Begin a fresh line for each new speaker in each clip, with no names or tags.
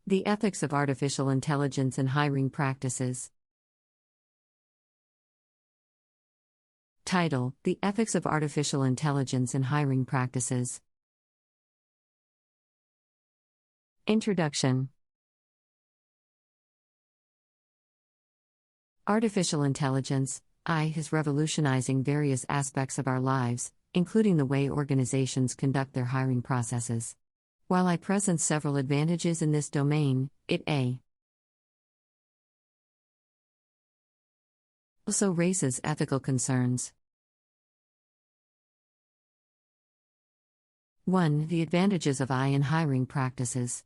The Ethics of Artificial Intelligence in Hiring Practices. Title: The Ethics of Artificial Intelligence in Hiring Practices. Introduction. Artificial intelligence, AI, is revolutionizing various aspects of our lives, including the way organizations conduct their hiring processes. While AI presents several advantages in this domain, it also raises ethical concerns. 1. The advantages of AI in hiring practices.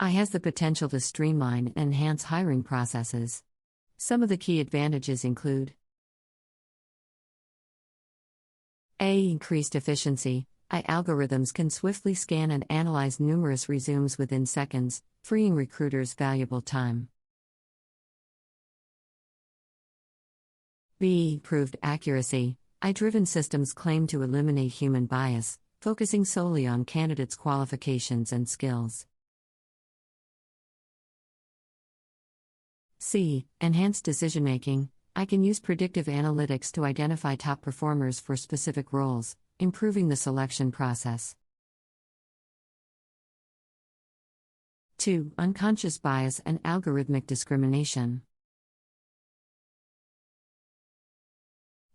AI has the potential to streamline and enhance hiring processes. Some of the key advantages include: A. Increased efficiency. AI algorithms can swiftly scan and analyze numerous resumes within seconds, freeing recruiters valuable time. B. Improved accuracy. AI-driven systems claim to eliminate human bias, focusing solely on candidates' qualifications and skills. C. Enhanced decision-making. AI can use predictive analytics to identify top performers for specific roles, improving the selection process. 2. Unconscious bias and algorithmic discrimination.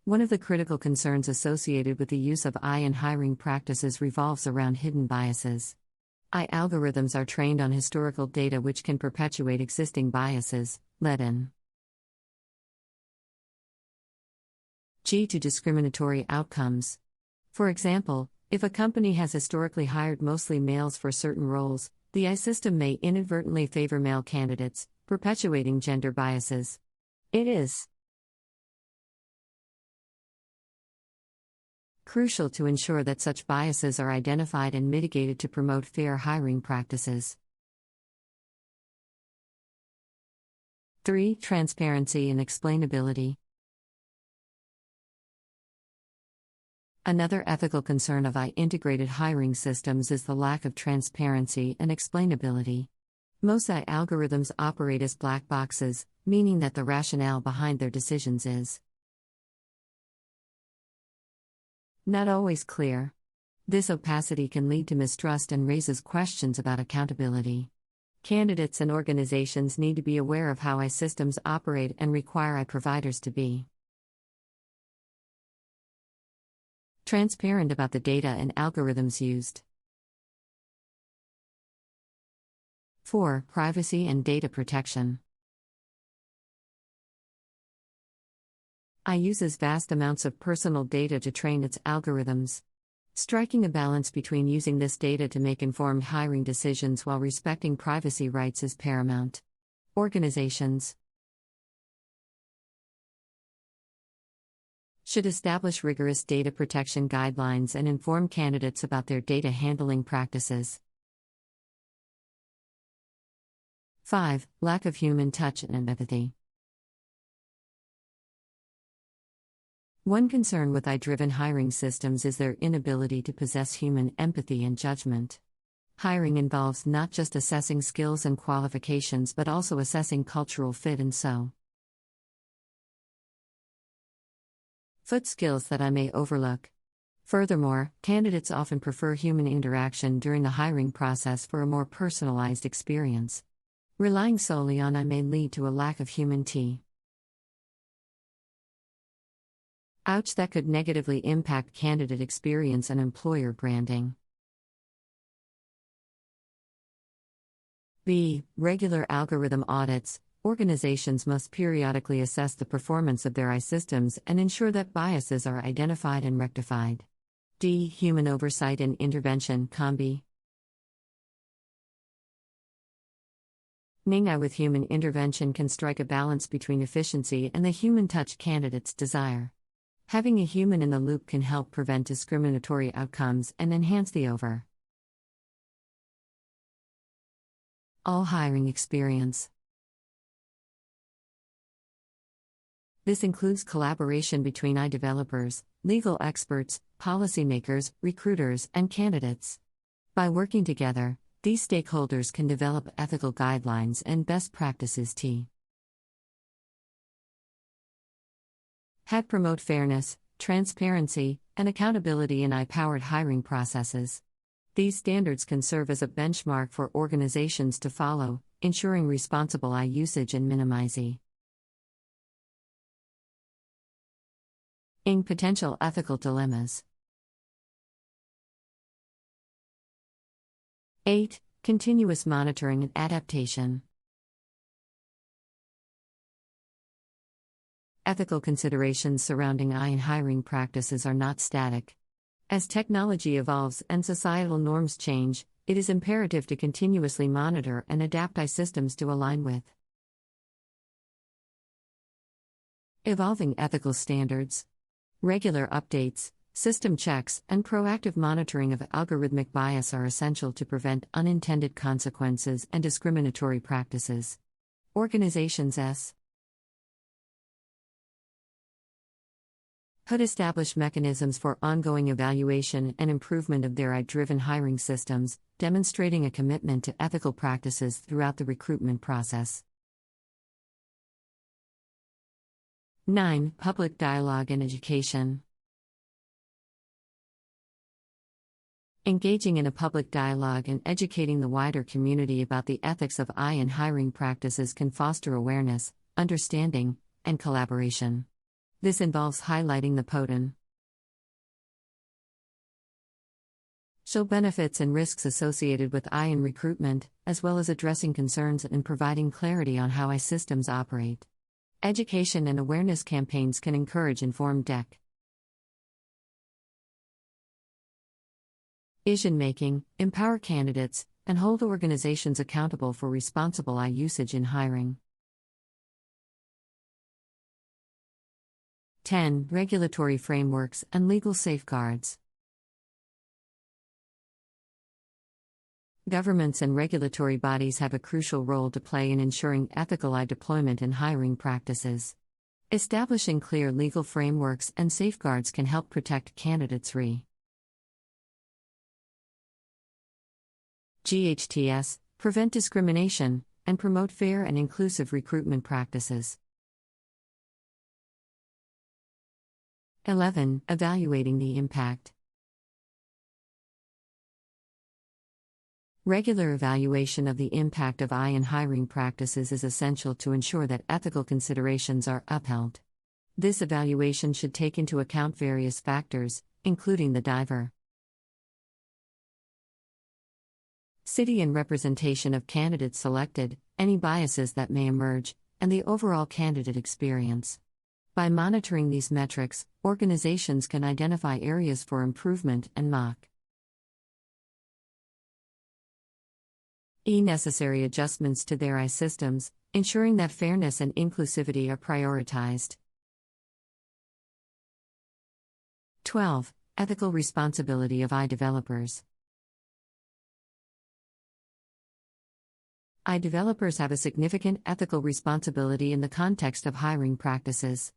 One of the critical concerns associated with the use of AI in hiring practices revolves around hidden biases. AI algorithms are trained on historical data which can perpetuate existing biases, leading to discriminatory outcomes. For example, if a company has historically hired mostly males for certain roles, the AI system may inadvertently favor male candidates, perpetuating gender biases. It is crucial to ensure that such biases are identified and mitigated to promote fair hiring practices. 3. Transparency and explainability. Another ethical concern of AI-integrated hiring systems is the lack of transparency and explainability. Most AI algorithms operate as black boxes, meaning that the rationale behind their decisions is not always clear. This opacity can lead to mistrust and raises questions about accountability. Candidates and organizations need to be aware of how AI systems operate and require AI providers to be transparent about the data and algorithms used. 4. Privacy and data protection. AI uses vast amounts of personal data to train its algorithms. Striking a balance between using this data to make informed hiring decisions while respecting privacy rights is paramount. Organizations should establish rigorous data protection guidelines and inform candidates about their data handling practices. 5. Lack of human touch and empathy. One concern with AI-driven hiring systems is their inability to possess human empathy and judgment. Hiring involves not just assessing skills and qualifications but also assessing cultural fit and skills that I may overlook. Furthermore, candidates often prefer human interaction during the hiring process for a more personalized experience. Relying solely on AI may lead to a lack of human touch that could negatively impact candidate experience and employer branding. B. Regular algorithm audits. Organizations must periodically assess the performance of their AI systems and ensure that biases are identified and rectified. D. Human oversight and intervention. Combi. AI with human intervention can strike a balance between efficiency and the human touch candidates desire. Having a human in the loop can help prevent discriminatory outcomes and enhance the overall hiring experience. This includes collaboration between AI developers, legal experts, policymakers, recruiters, and candidates. By working together, these stakeholders can develop ethical guidelines and best practices to help promote fairness, transparency, and accountability in AI-powered hiring processes. These standards can serve as a benchmark for organizations to follow, ensuring responsible AI usage and minimizing potential ethical dilemmas. 8. Continuous monitoring and adaptation. Ethical considerations surrounding AI and hiring practices are not static. As technology evolves and societal norms change, it is imperative to continuously monitor and adapt AI systems to align with evolving ethical standards. Regular updates, system checks, and proactive monitoring of algorithmic bias are essential to prevent unintended consequences and discriminatory practices. Organizations could establish mechanisms for ongoing evaluation and improvement of their AI-driven hiring systems, demonstrating a commitment to ethical practices throughout the recruitment process. 9. Public dialogue and education. Engaging in a public dialogue and educating the wider community about the ethics of AI and hiring practices can foster awareness, understanding, and collaboration. This involves highlighting the potential benefits and risks associated with AI in recruitment, as well as addressing concerns and providing clarity on how AI systems operate. Education and awareness campaigns can encourage informed decision-making, empower candidates, and hold organizations accountable for responsible AI usage in hiring. 10. Regulatory frameworks and legal safeguards. Governments and regulatory bodies have a crucial role to play in ensuring ethical AI deployment and hiring practices. Establishing clear legal frameworks and safeguards can help protect candidates' GHTS, prevent discrimination, and promote fair and inclusive recruitment practices. 11. Evaluating the impact. Regular evaluation of the impact of AI and hiring practices is essential to ensure that ethical considerations are upheld. This evaluation should take into account various factors, including the diversity and representation of candidates selected, any biases that may emerge, and the overall candidate experience. By monitoring these metrics, organizations can identify areas for improvement and make necessary adjustments to their AI systems, ensuring that fairness and inclusivity are prioritized. 12. Ethical responsibility of AI developers. AI developers have a significant ethical responsibility in the context of hiring practices.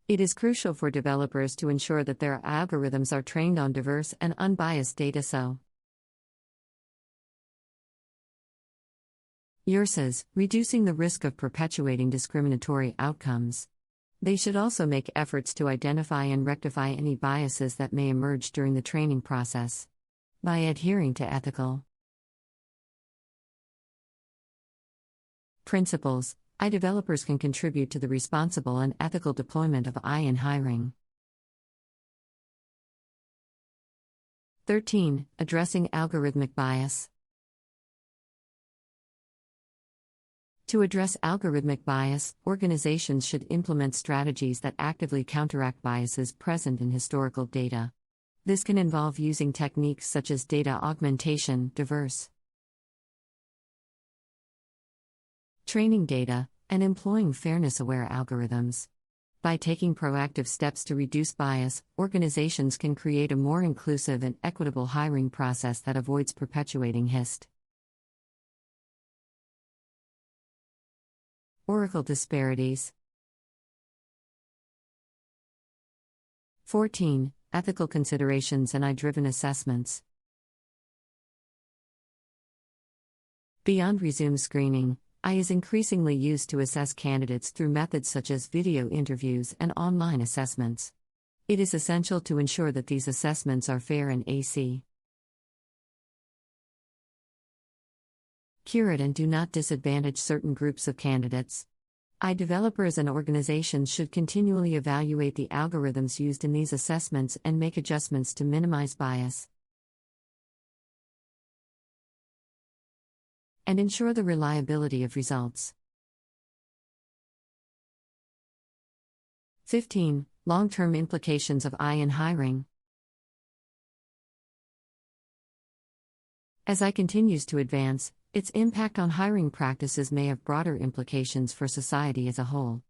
It is crucial for developers to ensure that their algorithms are trained on diverse and unbiased data so reducing the risk of perpetuating discriminatory outcomes. They should also make efforts to identify and rectify any biases that may emerge during the training process. By adhering to ethical principles, AI developers can contribute to the responsible and ethical deployment of AI in hiring. 13. Addressing algorithmic bias. To address algorithmic bias, organizations should implement strategies that actively counteract biases present in historical data. This can involve using techniques such as data augmentation, diverse training data, and employing fairness-aware algorithms. By taking proactive steps to reduce bias, organizations can create a more inclusive and equitable hiring process that avoids perpetuating historical disparities. 14. Ethical considerations and AI-driven assessments. Beyond resume screening, AI is increasingly used to assess candidates through methods such as video interviews and online assessments. It is essential to ensure that these assessments are fair and accurate and do not disadvantage certain groups of candidates. AI developers and organizations should continually evaluate the algorithms used in these assessments and make adjustments to minimize bias and ensure the reliability of results. 15. Long-term implications of AI in hiring. As AI continues to advance, its impact on hiring practices may have broader implications for society as a whole.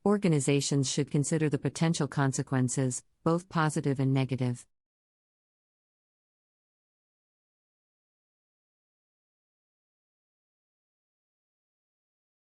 Organizations should consider the potential consequences, both positive and negative.